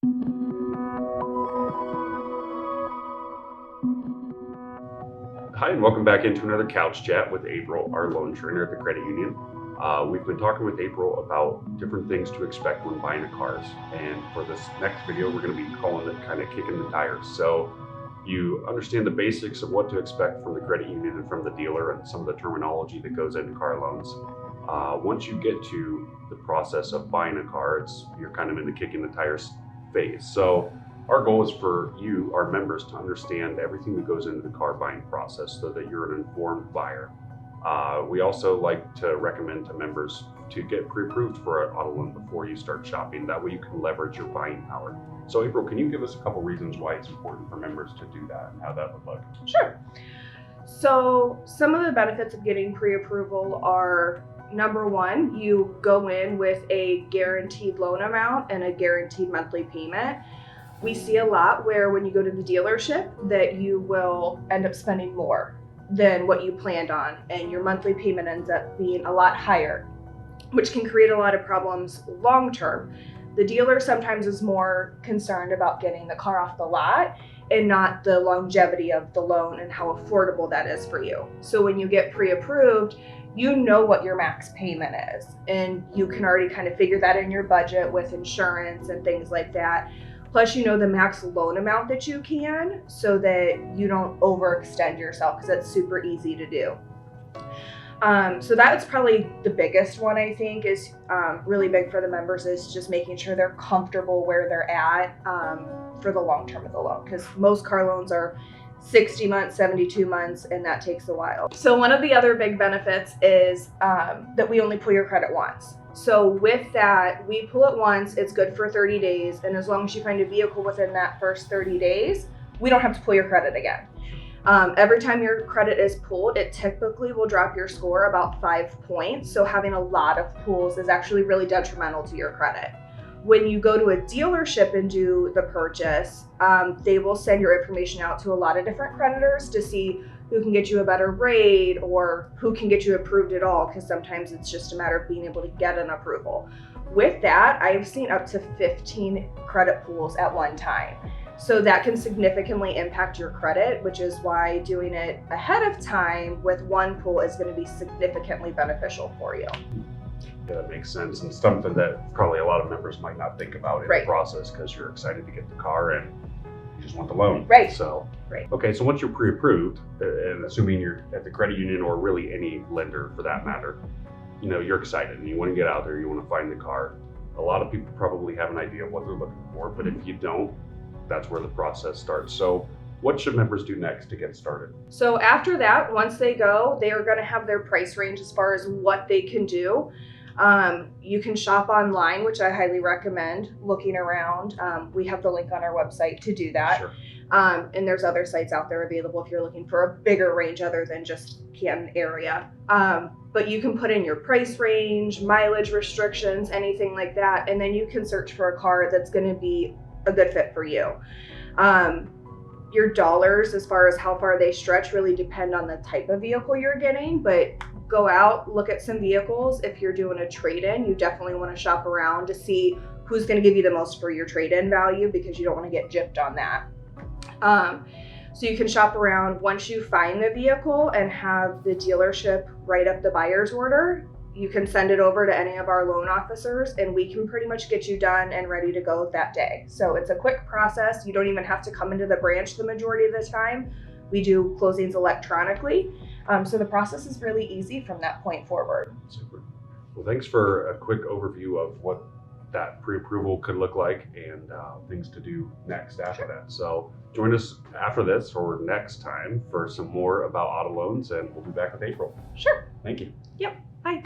Hi, and welcome back into another Couch Chat with April, our loan trainer at the credit union. We've been talking with April about different things to expect when buying a cars. And for this next video, we're going to be calling it kind of kicking the tires. So you understand the basics of what to expect from the credit union and from the dealer and some of the terminology that goes into car loans. Once you get to the process of buying a car, you're kind of in the kicking the tires phase. So our goal is for you, our members, to understand everything that goes into the car buying process so that you're an informed buyer. We also like to recommend to members to get pre-approved for an auto loan before you start shopping. That way you can leverage your buying power. So April, can you give us a couple reasons why it's important for members to do that and how that would look? Sure. So some of the benefits of getting pre-approval are, number one, you go in with a guaranteed loan amount and a guaranteed monthly payment. We see a lot where when you go to the dealership that you will end up spending more than what you planned on, and your monthly payment ends up being a lot higher, which can create a lot of problems long term. The dealer sometimes is more concerned about getting the car off the lot and not the longevity of the loan and how affordable that is for you. So when you get pre-approved, you know what your max payment is, and you can already kind of figure that in your budget with insurance and things like that. Plus, you know the max loan amount that you can, so that you don't overextend yourself, because that's super easy to do. So that's probably the biggest one, I think, is really big for the members, is just making sure they're comfortable where they're at for the long term of the loan, because most car loans are 60 months, 72 months, and that takes a while. So one of the other big benefits is that we only pull your credit once. So with that, we pull it once, it's good for 30 days. And as long as you find a vehicle within that first 30 days, we don't have to pull your credit again. Every time your credit is pulled, it typically will drop your score about 5 points. So having a lot of pulls is actually really detrimental to your credit. When you go to a dealership and do the purchase, they will send your information out to a lot of different creditors to see who can get you a better rate or who can get you approved at all, because sometimes it's just a matter of being able to get an approval. With that, I've seen up to 15 credit pools at one time. So that can significantly impact your credit, which is why doing it ahead of time with one pool is going to be significantly beneficial for you. Yeah, that makes sense, and something that probably a lot of members might not think about in the process, because you're excited to get the car and you just want the loan. Right. So, okay, so once you're pre-approved, and assuming you're at the credit union or really any lender for that matter, you know, you're excited and you want to get out there, you want to find the car. A lot of people probably have an idea of what they're looking for, but if you don't, that's where the process starts. So what should members do next to get started? So after that, once they go, they are going to have their price range as far as what they can do. You can shop online, which I highly recommend looking around. We have the link on our website to do that. Sure. And there's other sites out there available if you're looking for a bigger range other than just Canton area. But you can put in your price range, mileage restrictions, anything like that. And then you can search for a car that's going to be a good fit for you. Your dollars, as far as how far they stretch, really depend on the type of vehicle you're getting, but go out, look at some vehicles. If you're doing a trade-in, you definitely want to shop around to see who's going to give you the most for your trade-in value, because you don't want to get gypped on that. So you can shop around. Once you find the vehicle and have the dealership write up the buyer's order, you can send it over to any of our loan officers, and we can pretty much get you done and ready to go that day. So it's a quick process. You don't even have to come into the branch the majority of the time. We do closings electronically. So the process is really easy from that point forward. Super. Well, thanks for a quick overview of what that pre-approval could look like and things to do next after that. So join us after this or next time for some more about auto loans, and we'll be back with April. Sure. Thank you. Yep. Bye.